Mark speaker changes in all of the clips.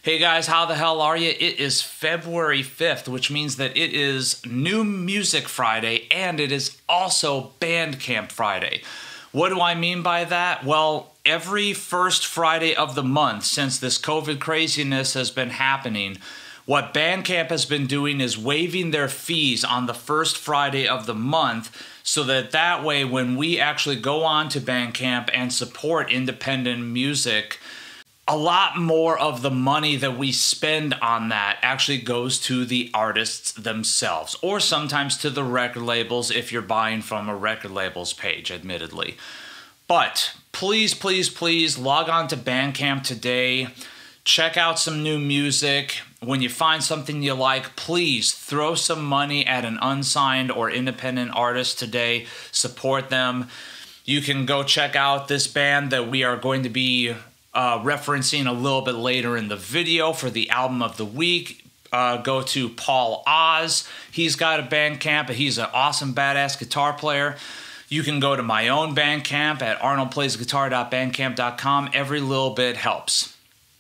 Speaker 1: Hey guys, how the hell are you? It is February 5th, which means that it is New Music Friday and it is also Bandcamp Friday. What do I mean by that? Well, every first Friday of the month since this COVID craziness has been happening, what Bandcamp has been doing is waiving their fees on the first Friday of the month so that way when we actually go on to Bandcamp and support independent music, a lot more of the money that we spend on that actually goes to the artists themselves, or sometimes to the record labels if you're buying from a record labels page, admittedly. But please, please, please log on to Bandcamp today. Check out some new music. When you find something you like, please throw some money at an unsigned or independent artist today. Support them. You can go check out this band that we are going to be referencing a little bit later in the video for the album of the week. Go to Paul Oz. He's got a Bandcamp. He's an awesome, badass guitar player. You can go to my own Bandcamp at arnoldplaysguitar.bandcamp.com. Every little bit helps.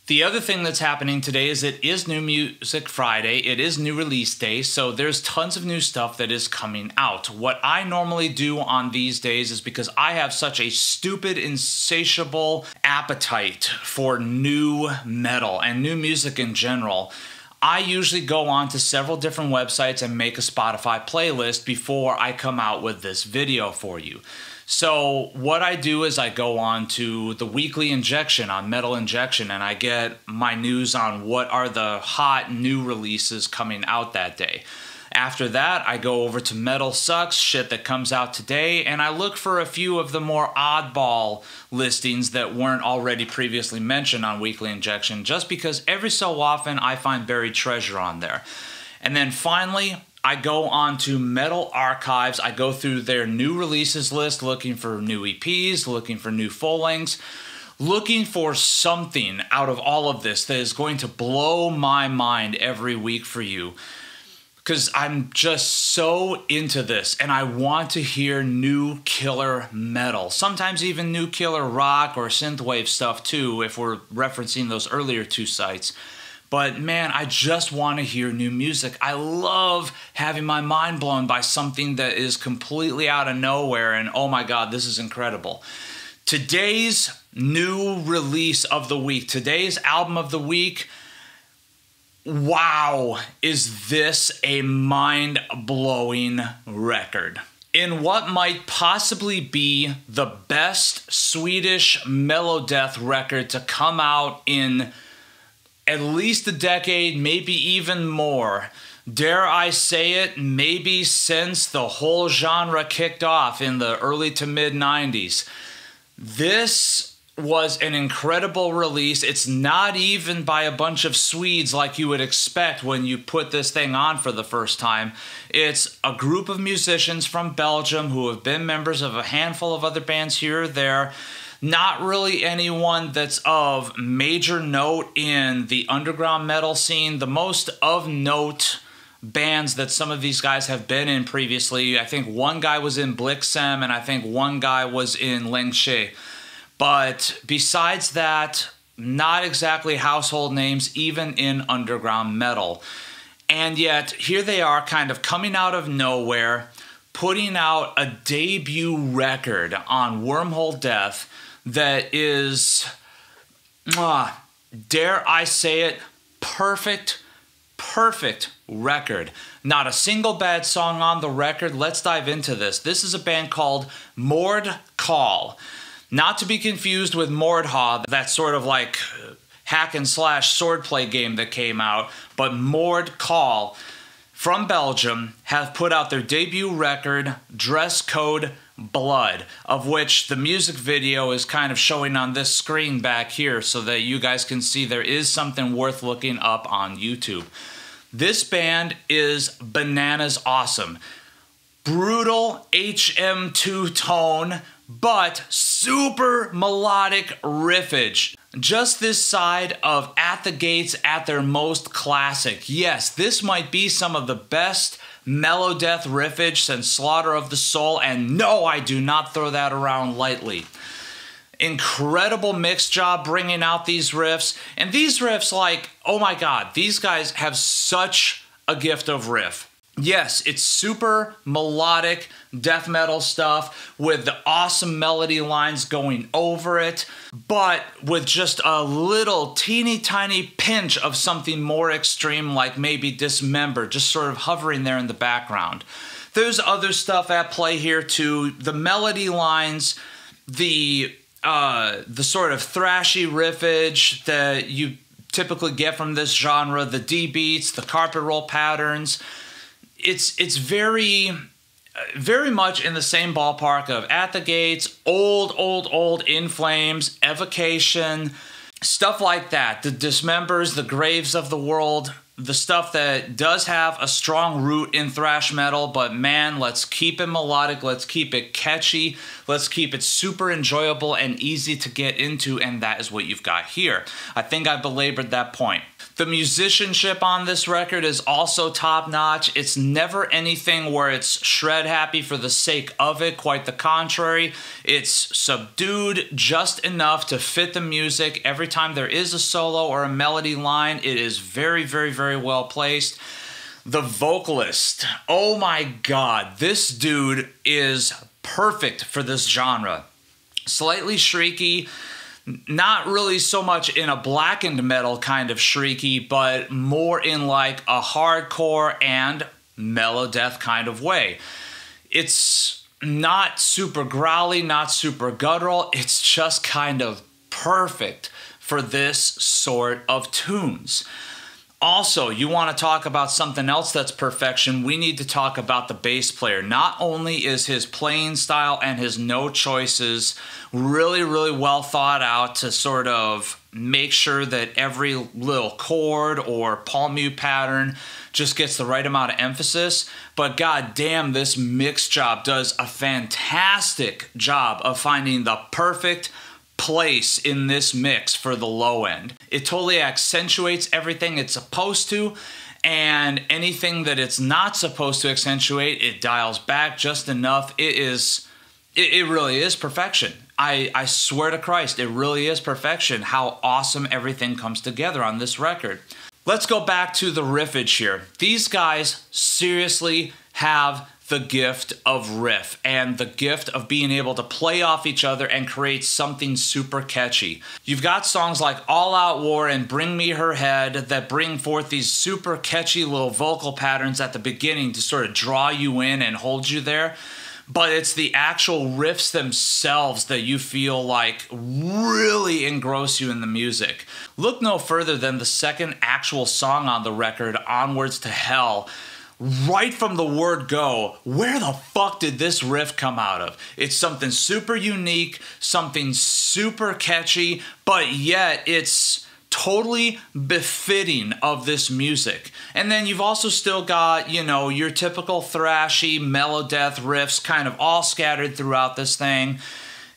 Speaker 1: The other thing that's happening today is it is New Music Friday. It is new release day, so there's tons of new stuff that is coming out. What I normally do on these days is because I have such a stupid, insatiable appetite for new metal and new music in general, I usually go on to several different websites and make a Spotify playlist before I come out with this video for you. So what I do is I go on to the weekly injection on Metal Injection and I get my news on what are the hot new releases coming out that day. After that, I go over to Metal Sucks, shit that comes out today, and I look for a few of the more oddball listings that weren't already previously mentioned on Weekly Injection, just because every so often I find buried treasure on there. And then finally, I go on to Metal Archives. I go through their new releases list, looking for new EPs, looking for new full lengths, looking for something out of all of this that is going to blow my mind every week for you. Because I'm just so into this and I want to hear new killer metal. Sometimes even new killer rock or synthwave stuff too, if we're referencing those earlier two sites. But man, I just want to hear new music. I love having my mind blown by something that is completely out of nowhere and oh my God, this is incredible. Today's new release of the week, today's album of the week, wow, is this a mind-blowing record. In what might possibly be the best Swedish melodeath record to come out in at least a decade, maybe even more. Dare I say it, maybe since the whole genre kicked off in the early to mid-90s. This was an incredible release. It's not even by a bunch of Swedes like you would expect when you put this thing on for the first time. It's a group of musicians from Belgium who have been members of a handful of other bands here or there. Not really anyone that's of major note in the underground metal scene. The most of note bands that some of these guys have been in previously, I think one guy was in Blixen and I think one guy was in Tch'e. But besides that, not exactly household names even in underground metal. And yet here they are kind of coming out of nowhere, putting out a debut record on Wormhole Death that is, dare I say it, perfect record. Not a single bad song on the record. Let's dive into this. This is a band called Mordkaul. Not to be confused with Mordkaul, that sort of like hack and slash swordplay game that came out, but Mordkaul from Belgium have put out their debut record, Dress Code Blood, of which the music video is kind of showing on this screen back here so that you guys can see there is something worth looking up on YouTube. This band is bananas awesome. Brutal HM2 tone, but super melodic riffage. Just this side of At the Gates at their most classic. Yes, this might be some of the best melodeath riffage since Slaughter of the Soul, and no, I do not throw that around lightly. Incredible mix job bringing out these riffs. And these riffs, like, oh my God, these guys have such a gift of riff. Yes, it's super melodic death metal stuff with the awesome melody lines going over it, but with just a little teeny tiny pinch of something more extreme, like maybe Dismember, just sort of hovering there in the background. There's other stuff at play here too. The melody lines, the sort of thrashy riffage that you typically get from this genre, the D beats, the carpet roll patterns. It's very much in the same ballpark of At the Gates, old In Flames, Evocation, stuff like that. The Dismembers, the Graves of the World, the stuff that does have a strong root in thrash metal, but man, let's keep it melodic, let's keep it catchy, let's keep it super enjoyable and easy to get into, and that is what you've got here. I think I belabored that point. The musicianship on this record is also top-notch. It's never anything where it's shred-happy for the sake of it. Quite the contrary. It's subdued just enough to fit the music. Every time there is a solo or a melody line, it is very, very, very well placed. The vocalist, oh my God, this dude is perfect for this genre. Slightly shrieky. Not really so much in a blackened metal kind of shrieky, but more in like a hardcore and mellow death kind of way. It's not super growly, not super guttural. It's just kind of perfect for this sort of tunes. Also, you want to talk about something else that's perfection, we need to talk about the bass player. Not only is his playing style and his no choices really, really well thought out to sort of make sure that every little chord or palm mute pattern just gets the right amount of emphasis, but goddamn, this mix job does a fantastic job of finding the perfect place in this mix for the low end. It totally accentuates everything it's supposed to, and anything that it's not supposed to accentuate, it dials back just enough. It really is perfection. I swear to Christ, it really is perfection how awesome everything comes together on this record. Let's go back to the riffage here. These guys seriously have the gift of riff and the gift of being able to play off each other and create something super catchy. You've got songs like All Out War and Bring Me Her Head that bring forth these super catchy little vocal patterns at the beginning to sort of draw you in and hold you there. But it's the actual riffs themselves that you feel like really engross you in the music. Look no further than the second actual song on the record, Onwards to Hell. Right from the word go, where the fuck did this riff come out of? It's something super unique, something super catchy, but yet it's totally befitting of this music. And then you've also still got, you know, your typical thrashy, mellow death riffs kind of all scattered throughout this thing.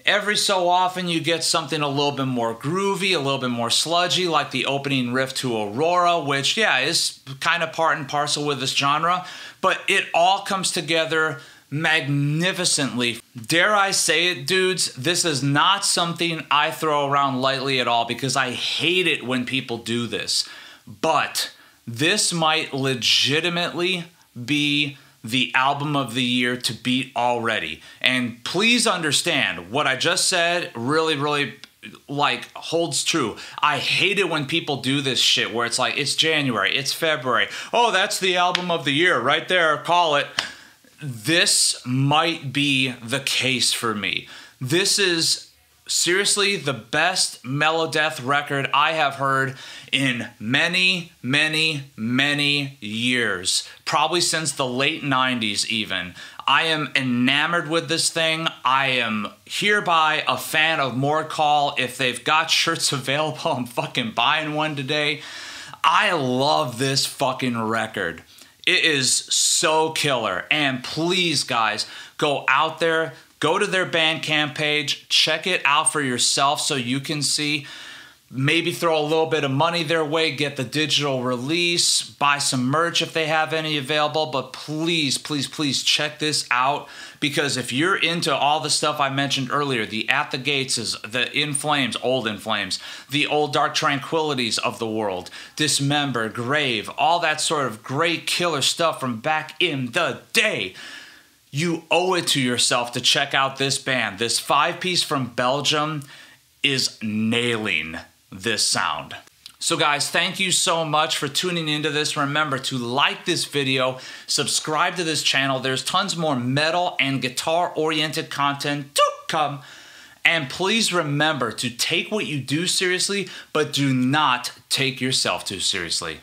Speaker 1: Every so often you get something a little bit more groovy, a little bit more sludgy, like the opening riff to Aurora, which, yeah, is kind of part and parcel with this genre, but it all comes together magnificently. Dare I say it, dudes, this is not something I throw around lightly at all because I hate it when people do this. But this might legitimately be the album of the year to beat already. And please understand, what I just said really like holds true. I hate it when people do this shit where it's like, it's January, it's February. Oh, that's the album of the year right there, call it. This might be the case for me. This is seriously the best melodeath record I have heard in many years. Probably since the late 90s even. I am enamored with this thing. I am hereby a fan of Mordkaul. If they've got shirts available, I'm fucking buying one today. I love this fucking record. It is so killer. And please, guys, go out there, go to their Bandcamp page, check it out for yourself so you can see. Maybe throw a little bit of money their way, get the digital release, buy some merch if they have any available. But please, please, please check this out, because if you're into all the stuff I mentioned earlier, the At the Gates, is the In Flames, Old In Flames, the Old Dark Tranquilities of the world, Dismember, Grave, all that sort of great killer stuff from back in the day, you owe it to yourself to check out this band. This 5-piece from Belgium is nailing this sound. So guys, thank you so much for tuning into this. Remember to like this video, subscribe to this channel. There's tons more metal and guitar oriented content to come. And please remember to take what you do seriously, but do not take yourself too seriously.